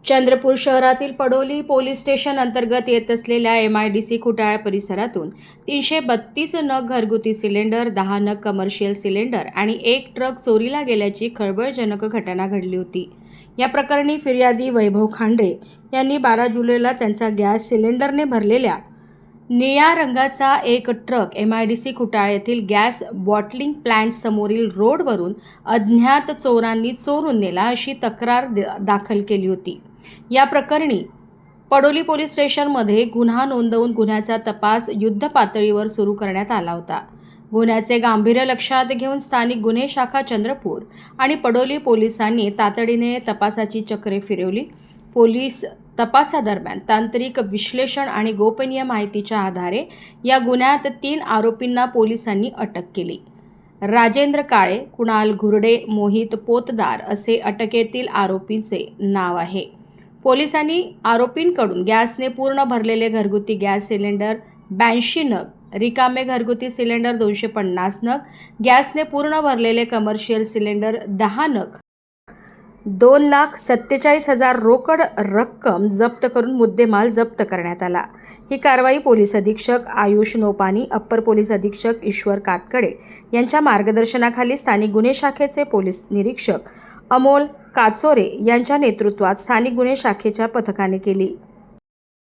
चंद्रपूर शहरातील Padoli police station अंतर्गत येत असलेल्या MIDC खुटाळा परिसरातून 332 नग घरगुती सिलेंडर, 10 नग कमर्शियल सिलेंडर आणि एक ट्रक चोरीला गेल्याची खळबळजनक घटना घडली होती। या प्रकरणी फिर्यादी वैभव खांडे यांनी 12 जुलैला त्यांचा गॅस सिलेंडरने भरलेल्या निळ्या रंगाचा एक ट्रक MIDC खुटाळा येथील गॅस बॉटलिंग प्लांट समोरील रोडवरून अज्ञात चोरांनी चोरून नेला अशी तक्रार दाखल केली होती। या प्रकरणी पडोली पोलीस स्टेशनमध्ये गुन्हा नोंदवून गुन्ह्याचा तपास युद्धपातळीवर सुरू करण्यात आला होता। गुन्ह्याचे गांभीर्य लक्षात घेऊन स्थानिक गुन्हे शाखा चंद्रपूर आणि पडोली पोलिसांनी तातडीने तपासाची चक्रे फिरवली। पोलीस तपासादरम्यान तांत्रिक विश्लेषण आणि गोपनीय माहितीच्या आधारे या गुन्ह्यात 3 आरोपींना पोलिसांनी अटक केली। राजेंद्र काळे, कुणाल घुरडे, मोहित पोतदार असे अटकेतील आरोपींचे नाव आहे। पोलिसांनी आरोपींकडून गॅसने पूर्ण भरलेले घरगुती गॅस सिलेंडर 82 नग, रिकामे घरगुती सिलेंडर 250 नग, गॅसने पूर्ण भरलेले कमर्शियल सिलेंडर 10 नग, 2,47,000 रोकड रक्कम जप्त करून मुद्देमाल जप्त करण्यात आला। ही कारवाई पोलीस अधीक्षक आयुष नोपानी, अप्पर पोलीस अधीक्षक ईश्वर कातकडे यांच्या मार्गदर्शनाखाली स्थानिक गुन्हे शाखेचे पोलीस निरीक्षक अमोल काचोरे यांच्या नेतृत्वात स्थानिक गुन्हे शाखेच्या पथकाने केली।